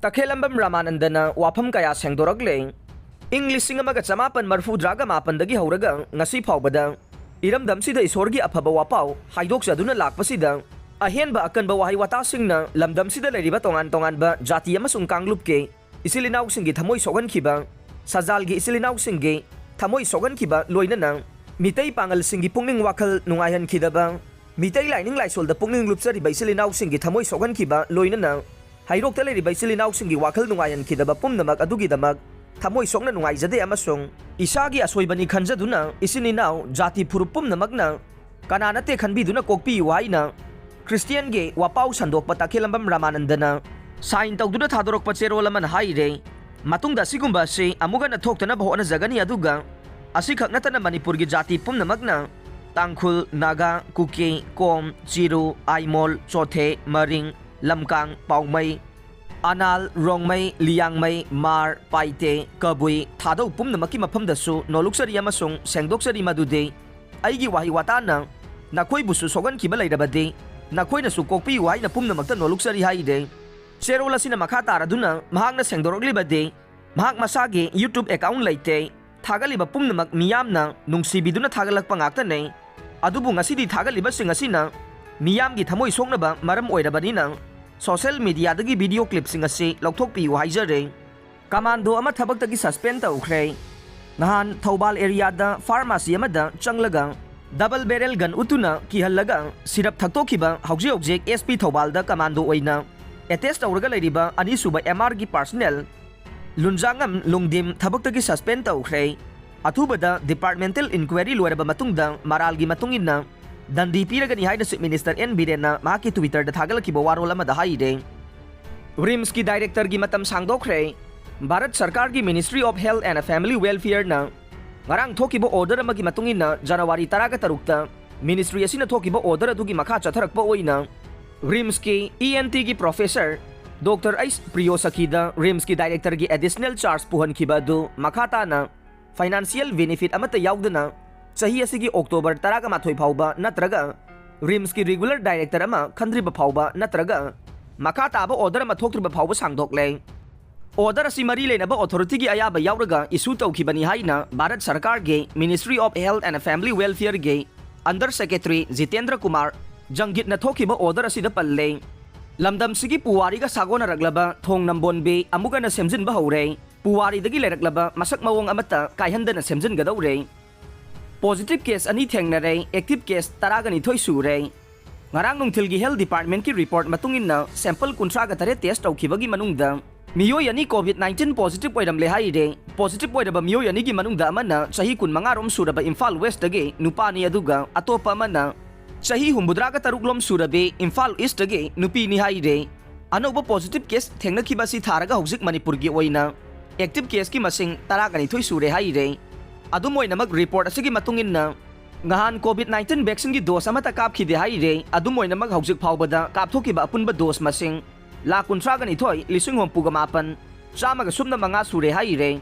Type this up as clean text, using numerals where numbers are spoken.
Takhelambam Ramanandana wafam kaya sengdoragle ing lising amaga chamapan marfudraga mapandagi hauraga ngasi phawbada iramdamsida isorgi afaba wapaw haidoksaduna lakpasida ahenba akanba wahay watasingna lamdamsida leriba tongan-tonganba jati amasung kanglupke isilinausinggi thamoi sogankiba sajalgi isilinausinggi thamoi sogankiba loinana mitay pangalsinggi pungning wakal nungayankidaba mitay laining laisolda pungning lupsariba isilinausinggi thamoi sogankiba loinana hairok tele riba isilinausinggi wakal nungayankidaba pumnamak adugidamak thamoi sokna nungaijade amasung isagi asoibani khanjaduna isininaw jati phurup pumnamakna kananate khanbiduna kokpi waina Christian ge wapaw sandokpa Takhelambam Ramanandana sain tawduna thadorokpa cherol aman haire matungda sigumba se amuga na thoktana bhona jagani aduga asikhak natana Manipur gi jati pumnamakna Tangkhul, Naga, Kuki, Kom, Chiru, Aimol, Chothe, Maring, Lamkang, Paumai, Anal, Rongmai, Liangmai, Mar, Paite, Kabui, Thadau pumnamaki mafamdasu noluksari amasung sengdoksari madude aigi wahi watana nakoi busu sogan kiba lairabade nakoi na sukokpi wahi na pumnamakta noluksari haide cherola sina makha taraduna mahakna sengdoroglibade mahak masage YouTube account laite thagaliba pumnamak miyamna nungsibiduna thagalakpa ngaktane adubu ngasidi thagaliba singasina miyamgi thamoi soknaba maram oirabanina social media dagi video clip singase lokthokpi haijare commando ama thabaktagi suspend tawkhre nahan Thobal area da pharmacy amada changlaga double barrel gun utuna kihallaga sirap thaktokiba hauji object SP Thobal da commando oina attest tawraga leiriba anisuba MR gi personnel lunjangam lungdim thabaktagi suspend tawkhre athubada departmental inquiry loiraba matungda maralgi matungina Dandi piragani haida Chief Minister N Birena maki Twitter da thagalkiba warol amada haide RIMS ki director gi matam sangdokre Bharat Sarkar gi Ministry of Health and Family Welfare na ngarang thokiba order amagi matungina January 13 ta ministry asina thokiba order adugi makha chatharakpa oina RIMS ki ENT gi professor Dr. Ais Priyosaki da RIMS ki director gi additional charge puhan kiba du makata na financial benefit amata yaudana Sahi asigi October 13 phawba natraga RIMS ki regular director ama khandriba phawba natraga makha taba order ama thoktriba phawba sangdoklei order asi mari leinaba authority gi ayaba yauraga issue tawkhibani haina Bharat Sarkar ge Ministry of Health and Family Welfare ge Under Secretary Jitendra Kumar Janggit na thokiba order asida palle lamdam sigi puwari ga sagona raglaba thong nambonbe amuga na semjin ba hore puwari dagi leraklaba masak mawong amata kaihanda na semjin gadaure Positive case ani thengnare active case taragani thoi sure ngarang nungthilgi health department ki report matungin na sample kuntra ga tare test tawkhibagi manungda miyoi ani COVID-19 positive oiramle haire positive oiraba miyoi ani gi manungda amana sahi kun mangarom suraba Imphal West dage nupani aduga atopa amana sahi humbudra ga taruklom surabe Imphal East dage nupi ni haire anoba positive case thengnakiba si tharaga hojik Manipur gi oina active case ki masing taragani thoi sure haire adumoinamak report asigi matungin na ngahan COVID-19 vaccine gi dose amata kapkhide haire adumoinamak hojik phawbada kapthokiba apunba dose masing la kuntra gani thoi lising hom puga mapan chamaga sumna manga sure haire